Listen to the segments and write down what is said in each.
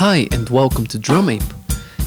Hi and welcome to DrumApe.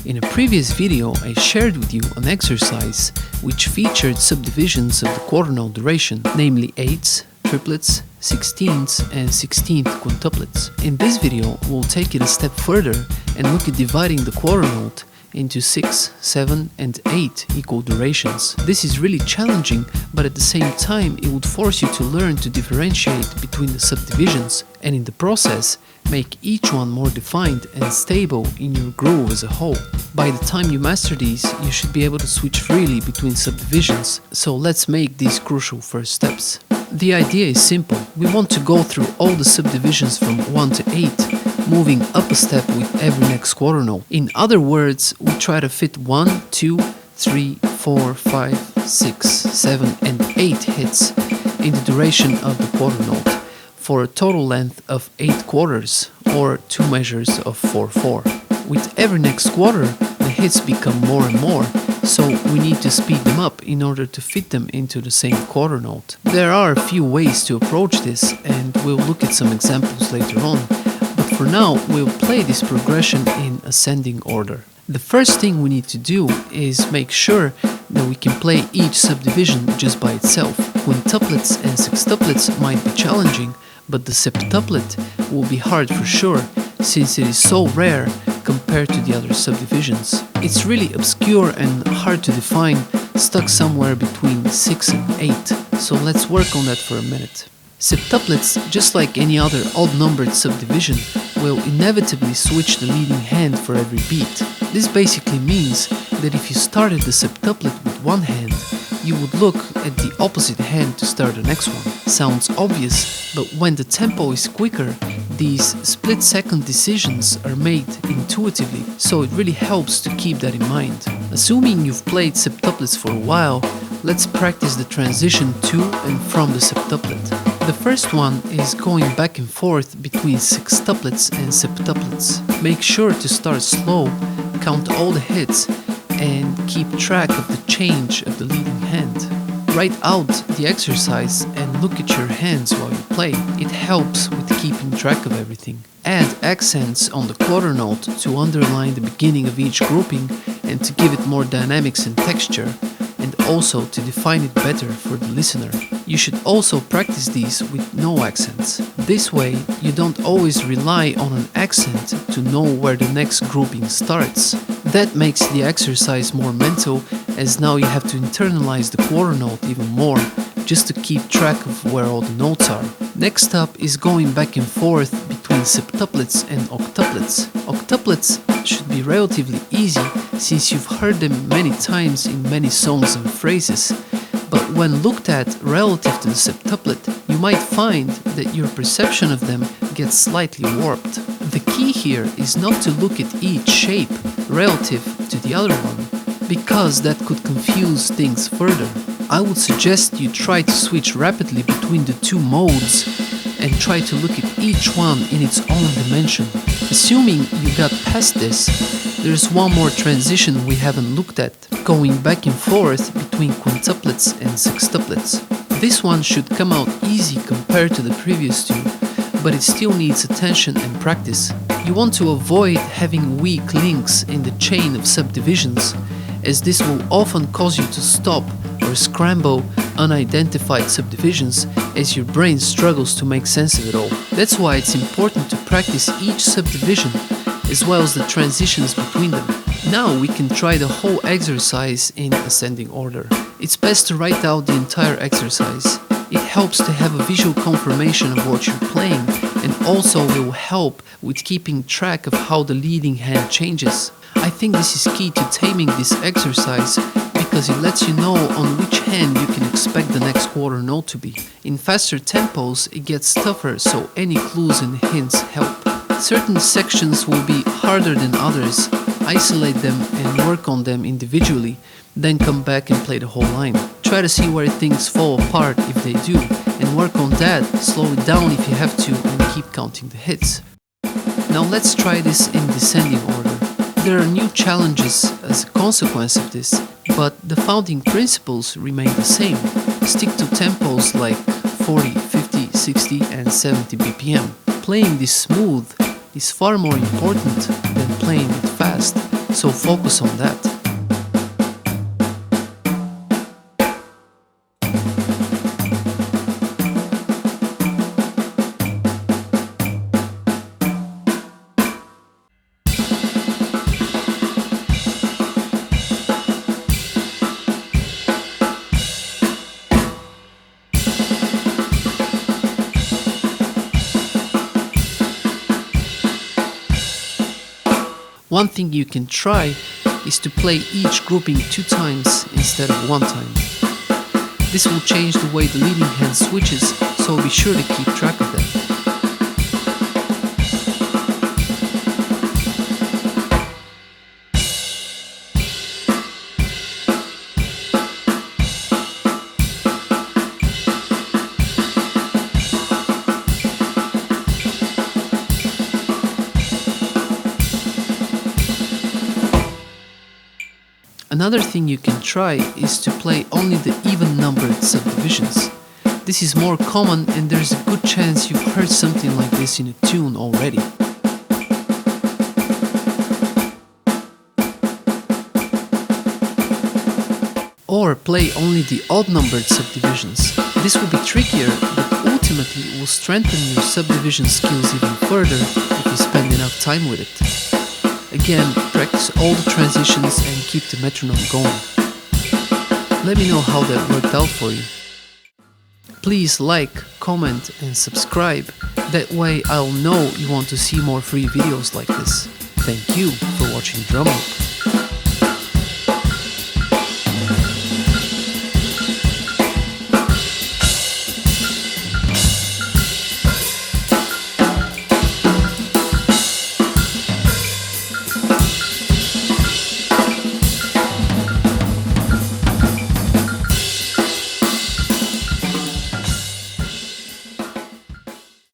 In a previous video I shared with you an exercise which featured subdivisions of the quarter note duration, namely 8ths, triplets, 16ths and 16th quintuplets. In this video we'll take it a step further and look at dividing the quarter note into 6, 7 and 8 equal durations. This is really challenging, but at the same time it would force you to learn to differentiate between the subdivisions and in the process make each one more defined and stable in your groove as a whole. By the time you master these, you should be able to switch freely between subdivisions, so let's make these crucial first steps. The idea is simple. We want to go through all the subdivisions from 1 to 8, moving up a step with every next quarter note. In other words, we try to fit 1, 2, 3, 4, 5, 6, 7 and 8 hits in the duration of the quarter note for a total length of 8 quarters or 2 measures of 4/4. With every next quarter, the hits become more and more, so we need to speed them up in order to fit them into the same quarter note. There are a few ways to approach this and we'll look at some examples later on, but for now we'll play this progression in ascending order. The first thing we need to do is make sure that we can play each subdivision just by itself. Quintuplets and sextuplets might be challenging, but the septuplet will be hard for sure, since it is so rare compared to the other subdivisions. It's really obscure and hard to define, stuck somewhere between 6 and 8, so let's work on that for a minute. Septuplets, just like any other odd-numbered subdivision, will inevitably switch the leading hand for every beat. This basically means that if you started the septuplet with one hand, you would look at the opposite hand to start the next one. Sounds obvious, but when the tempo is quicker, these split-second decisions are made intuitively, so it really helps to keep that in mind. Assuming you've played septuplets for a while, let's practice the transition to and from the septuplet. The first one is going back and forth between sextuplets and septuplets. Make sure to start slow, count all the hits, and keep track of the change of the leading hand. Write out the exercise and look at your hands while you play. It helps with keeping track of everything. Add accents on the quarter note to underline the beginning of each grouping and to give it more dynamics and texture, and also to define it better for the listener. You should also practice these with no accents. This way, you don't always rely on an accent to know where the next grouping starts. That makes the exercise more mental, as now you have to internalize the quarter note even more, just to keep track of where all the notes are. Next up is going back and forth between septuplets and octuplets. Octuplets should be relatively easy, since you've heard them many times in many songs and phrases, but when looked at relative to the septuplet, you might find that your perception of them gets slightly warped. The key here is not to look at each shape relative to the other one, because that could confuse things further. I would suggest you try to switch rapidly between the two modes and try to look at each one in its own dimension. Assuming you got past this, there's one more transition we haven't looked at, going back and forth between quintuplets and sextuplets. This one should come out easy compared to the previous two, but it still needs attention and practice. You want to avoid having weak links in the chain of subdivisions, as this will often cause you to stop or scramble unidentified subdivisions as your brain struggles to make sense of it all. That's why it's important to practice each subdivision as well as the transitions between them. Now we can try the whole exercise in ascending order. It's best to write out the entire exercise. It helps to have a visual confirmation of what you're playing, and also will help with keeping track of how the leading hand changes. I think this is key to taming this exercise, because it lets you know on which hand you can expect the next quarter note to be. In faster tempos it gets tougher, so any clues and hints help. Certain sections will be harder than others. Isolate them and work on them individually, then come back and play the whole line. Try to see where things fall apart if they do, and work on that, slow it down if you have to, and keep counting the hits. Now let's try this in descending order. There are new challenges as a consequence of this, but the founding principles remain the same. Stick to tempos like 40, 50, 60 and 70 BPM. Playing this smooth is far more important than playing it fast, so focus on that. One thing you can try is to play each grouping 2 times instead of 1 time. This will change the way the leading hand switches, so be sure to keep track of them. Another thing you can try is to play only the even-numbered subdivisions. This is more common and there's a good chance you've heard something like this in a tune already. Or play only the odd-numbered subdivisions. This will be trickier, but ultimately will strengthen your subdivision skills even further if you spend enough time with it. Again, practice all the transitions and keep the metronome going. Let me know how that worked out for you. Please like, comment and subscribe. That way I'll know you want to see more free videos like this. Thank you for watching Drum Up.